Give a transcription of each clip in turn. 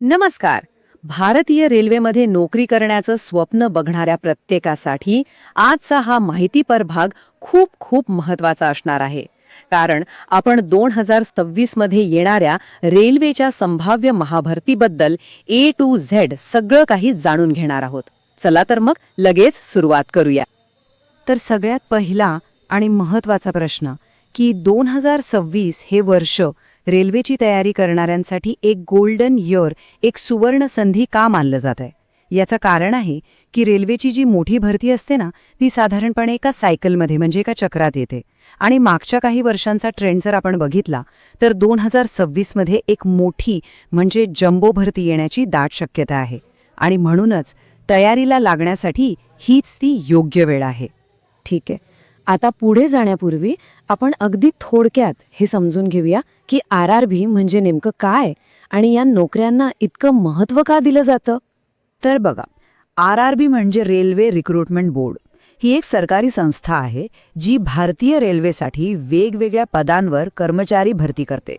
नमस्कार. भारतीय रेल्वेमध्ये नोकरी करण्याचं स्वप्न बघणाऱ्या प्रत्येकासाठी आजचा हा माहितीपर भाग खूप खूप महत्त्वाचा असणार आहे. कारण आपण 2026 मध्ये येणाऱ्या रेल्वेच्या संभाव्य महाभरतीबद्दल A to Z सगळं काही जाणून घेणार आहोत. चला तर मग लगेच सुरुवात करूया. तर सगळ्यात पहिला आणि महत्त्वाचा प्रश्न की 2026 हे वर्ष रेल्वेची तयारी करणाऱ्यांसाठी एक गोल्डन इयर, एक सुवर्ण संधी का मानलं जात आहे? याचं कारण आहे की रेल्वेची जी मोठी भरती असते ना, ती साधारणपणे एका सायकलमध्ये म्हणजे एका चक्रात येते. आणि मागच्या काही वर्षांचा ट्रेंड जर आपण बघितला तर 2026 मध्ये एक मोठी म्हणजे जम्बो भरती येण्याची दाट शक्यता आहे. आणि म्हणूनच तयारीला लागण्यासाठी हीच ती योग्य वेळ आहे. ठीक आहे. आता पुढे जाण्यापूर्वी आपण अगदी थोडक्यात हे समजून घेऊया की RRB म्हणजे नेमकं काय आणि या नोकऱ्यांना इतकं महत्त्व का दिलं जातं. तर बघा, RRB म्हणजे रेल्वे रिक्रुटमेंट बोर्ड. ही एक सरकारी संस्था आहे जी भारतीय रेल्वेसाठी वेगवेगळ्या पदांवर कर्मचारी भरती करते.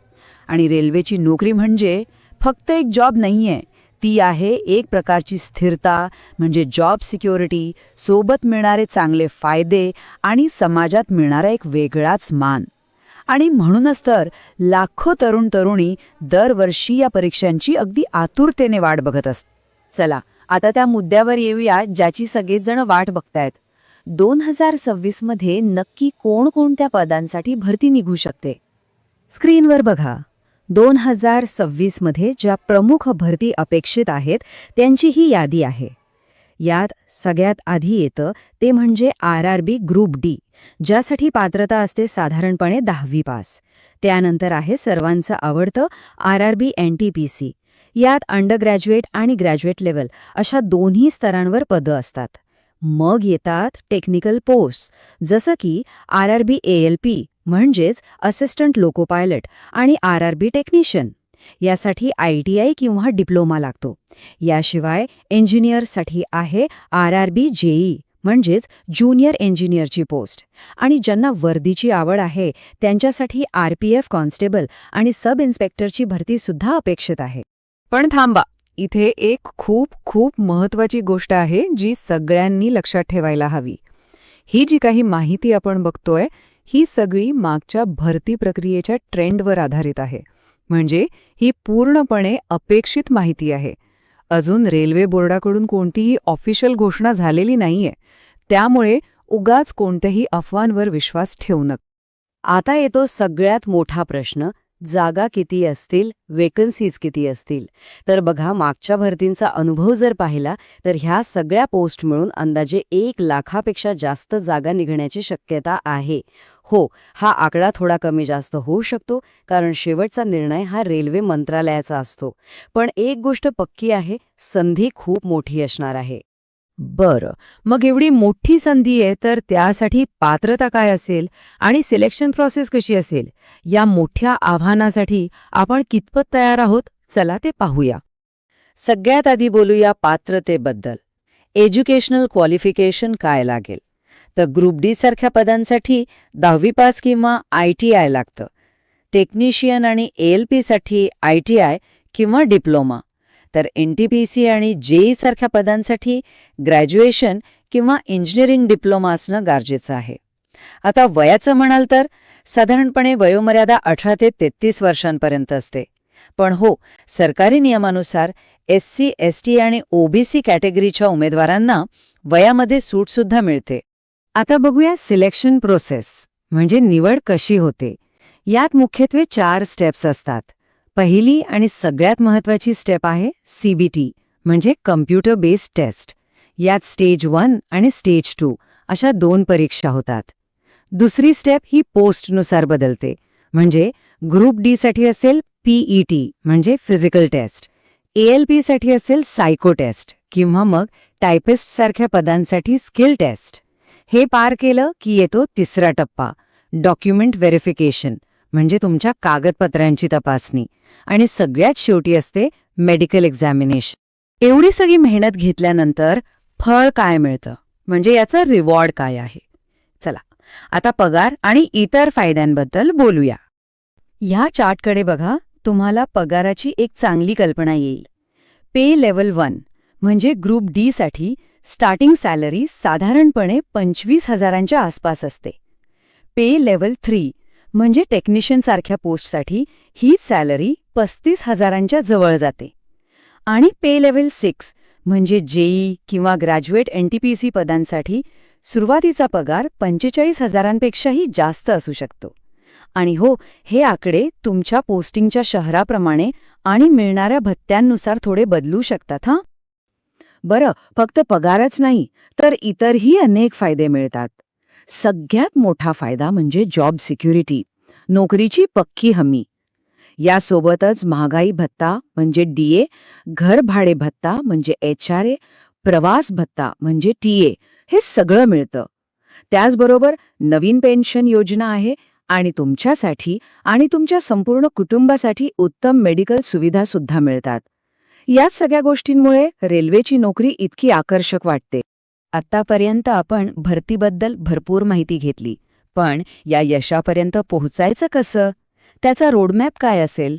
आणि रेल्वेची नोकरी म्हणजे फक्त एक जॉब नाहीये, ती आहे एक प्रकारची स्थिरता, म्हणजे जॉब सिक्युरिटी, सोबत मिळणारे चांगले फायदे आणि समाजात मिळणारा एक वेगळाच मान. आणि म्हणूनच तर लाखो तरुण तरुणी दरवर्षी या परीक्षांची अगदी आतुरतेने वाट बघत असतात. चला आता त्या मुद्द्यावर येऊया ज्याची सगळेच जण वाट बघतायत. 2026 मध्ये नक्की कोणकोणत्या पदांसाठी भरती निघू शकते? स्क्रीनवर बघा. 2026 मध्ये ज्या प्रमुख भरती अपेक्षित आहेत त्यांची ही यादी आहे. यात सगळ्यात आधी येतं ते म्हणजे RRB ग्रुप डी, ज्यासाठी पात्रता असते साधारणपणे 10वी पास. त्यानंतर आहे सर्वांचं आवडतं RRB NTPC. यात अंडरग्रॅज्युएट आणि ग्रॅज्युएट लेवल अशा दोन्ही स्तरांवर पदं असतात. मग येतात टेक्निकल पोस्ट, जसं की RRB ALP म्हणजेच असिस्टंट लोको पायलट आणि RRB टेक्निशियन. यासाठी ITI किंवा डिप्लोमा लागतो. याशिवाय इंजिनियरसाठी आहे RRB JE म्हणजेच ज्युनियर इंजिनियरची पोस्ट. आणि ज्यांना वर्दीची आवड आहे त्यांच्यासाठी RPF कॉन्स्टेबल आणि सब इन्स्पेक्टरची भरतीसुद्धा अपेक्षित आहे. पण थांबा, इथे एक खूप खूप महत्त्वाची गोष्ट आहे जी सगळ्यांनी लक्षात ठेवायला हवी. ही जी काही माहिती आपण बघतोय ही सगळी मागच्या भरती प्रक्रियेच्या ट्रेंडवर आधारित आहे. म्हणजे ही पूर्णपणे अपेक्षित माहिती आहे. अजून रेल्वे बोर्डाकडून कोणतीही ऑफिशियल घोषणा झालेली नाहीये. त्यामुळे उगाच कोणत्याही अफवांवर विश्वास ठेवू नका. आता येतो सगळ्यात मोठा प्रश्न, जागा किती असतील, वेकन्सीज किती असतील? तर बघा, मागच्या भरतींचा अनुभव जर पाहिला तर ह्या सगळ्या पोस्ट मिळून अंदाजे 1 लाखापेक्षा जास्त जागा निघण्याची शक्यता आहे. हो, हा आकडा थोडा कमी जास्त होऊ शकतो कारण शेवटचा निर्णय हा रेल्वे मंत्रालयाचा असतो. पण एक गोष्ट पक्की आहे, संधी खूप मोठी असणार आहे. बरं, मग एवढी मोठी संधी आहे तर त्यासाठी पात्रता काय असेल आणि सिलेक्शन प्रोसेस कशी असेल? या मोठ्या आव्हानासाठी आपण कितपत तयार आहोत? चला ते पाहूया. सगळ्यात आधी बोलूया पात्रतेबद्दल. एज्युकेशनल क्वालिफिकेशन काय लागेल? तर ग्रुप डी सारख्या पदांसाठी 10वी पास किंवा ITI लागतं. टेक्निशियन आणि ALP साठी ITI किंवा डिप्लोमा. तर NTPC आणि JE सारख्या पदांसाठी ग्रॅज्युएशन किंवा इंजिनिअरिंग डिप्लोमा असणं गरजेचं आहे. आता वयाचं म्हणाल तर साधारणपणे वयोमर्यादा 18 ते 33 वर्षांपर्यंत असते. पण हो, सरकारी नियमानुसार SC, ST आणि OBC कॅटेगरीच्या उमेदवारांना वयामध्ये सूटसुद्धा मिळते. आता बघूया सिलेक्शन प्रोसेस, म्हणजे निवड कशी होते. यात मुख्यत्वे 4 स्टेप्स असतात. पहिली आणि सगळ्यात महत्त्वाची स्टेप आहे CBT म्हणजे कम्प्युटर बेस्ड टेस्ट. यात स्टेज 1 आणि स्टेज 2 अशा 2 परीक्षा होतात. दुसरी स्टेप ही पोस्टनुसार बदलते. म्हणजे ग्रुप डी साठी असेल PET म्हणजे फिजिकल टेस्ट, ALP साठी असेल सायको टेस्ट किंवा मग टायपिस्ट सारख्या पदांसाठी स्किल टेस्ट. हे पार केलं की येतो तिसरा टप्पा, डॉक्युमेंट व्हेरिफिकेशन म्हणजे तुमच्या कागदपत्रांची तपासणी. आणि सगळ्यात शेवटी असते मेडिकल एक्झामिनेशन. एवढी सगळी मेहनत घेतल्यानंतर फळ काय मिळतं, म्हणजे याचा रिवॉर्ड काय आहे? चला आता पगार आणि इतर फायद्यांबद्दल बोलूया. ह्या चार्टकडे बघा, तुम्हाला पगाराची एक चांगली कल्पना येईल. पे लेव्हल 1 म्हणजे ग्रुप डी साठी स्टार्टिंग सॅलरी साधारणपणे 25,000च्या आसपास असते. पे लेव्हल 3 म्हणजे टेक्निशियन सारख्या पोस्टसाठी हीच सॅलरी 35,000च्या जवळ जाते. आणि पे लेव्हल 6 म्हणजे जेई किंवा ग्रॅज्युएट एनटीपीसी पदांसाठी सुरुवातीचा पगार 45,000पेक्षाही जास्त असू शकतो. आणि हो, हे आकडे तुमच्या पोस्टिंगच्या शहराप्रमाणे आणि मिळणाऱ्या भत्त्यांनुसार थोडे बदलू शकतात हां. बरं, फक्त पगारच नाही तर इतरही अनेक फायदे मिळतात. सगळ्यात मोठा फायदा म्हणजे जॉब सिक्युरिटी, नोकरीची पक्की हमी. यासोबतच महागाई भत्ता म्हणजे डीए, घर भाडे भत्ता म्हणजे एचआरए, प्रवास भत्ता म्हणजे टीए हे सगळं मिळतं. त्याचबरोबर नवीन पेन्शन योजना आहे आणि तुमच्यासाठी आणि तुमच्या संपूर्ण कुटुंबासाठी उत्तम मेडिकल सुविधा सुद्धा मिळतात. याच सगळ्या गोष्टींमुळे रेल्वेची नोकरी इतकी आकर्षक वाटते. आत्तापर्यंत आपण भरतीबद्दल भरपूर माहिती घेतली, पण या यशापर्यंत पोहोचायचं कसं? त्याचा रोडमॅप काय असेल?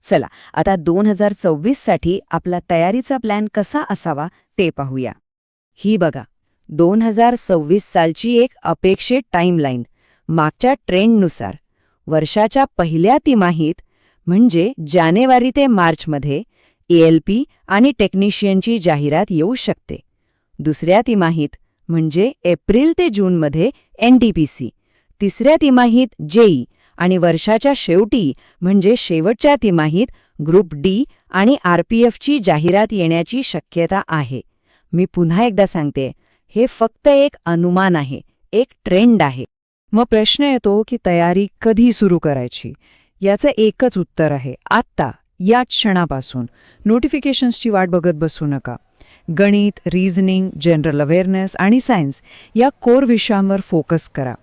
चला आता 2024 साठी आपला तयारीचा प्लॅन कसा असावा ते पाहूया. ही बघा, 2026 सालची एक अपेक्षित टाईमलाईन मागच्या ट्रेंडनुसार. वर्षाच्या पहिल्या तिमाहीत म्हणजे जानेवारी ते मार्चमध्ये एएलपी आणि टेक्निशियनची जाहिरात येऊ शकते. दुसऱ्या तिमाहीत म्हणजे एप्रिल ते जूनमध्ये एनटीपीसी, तिसऱ्या तिमाहीत जेई आणि वर्षाच्या शेवटी म्हणजे शेवटच्या तिमाहीत ग्रुप डी आणि आरपीएफची जाहिरात येण्याची शक्यता आहे. मी पुन्हा एकदा सांगते, हे फक्त एक अनुमान आहे, एक ट्रेंड आहे. मग प्रश्न येतो की तयारी कधी सुरू करायची? याचं एकच उत्तर आहे, आत्ता, याच क्षणापासून. नोटिफिकेशन्सची वाट बघत बसू नका. गणित, रिझनिंग, जनरल अवेअरनेस आणि सायन्स या कोर विषयांवर फोकस करा.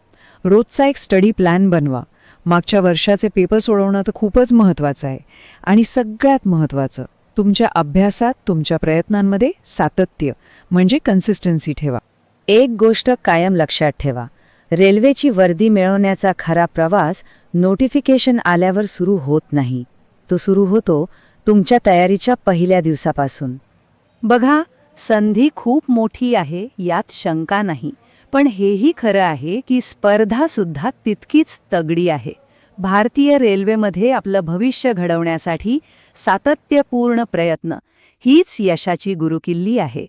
रोजचा एक स्टडी प्लॅन बनवा. मागच्या वर्षाचे पेपर सोडवणं तर खूपच महत्त्वाचं आहे. आणि सगळ्यात महत्त्वाचं, तुमच्या अभ्यासात, तुमच्या प्रयत्नांमध्ये सातत्य म्हणजे कन्सिस्टन्सी ठेवा. एक गोष्ट कायम लक्षात ठेवा, रेल्वेची वर्दी मिळवण्याचा खरा प्रवास नोटिफिकेशन आल्यावर सुरू होत नाही. तो सुरू होतो तुमच्या तयारीच्या पहिल्या दिवसापासून. बघा, संधी खूप मोठी आहे, यात शंका नाही. पण हेही खरं आहे की स्पर्धासुद्धा तितकीच तगडी आहे. भारतीय रेल्वेमध्ये आपलं भविष्य घडवण्यासाठी सातत्यपूर्ण प्रयत्न हीच यशाची गुरुकिल्ली आहे.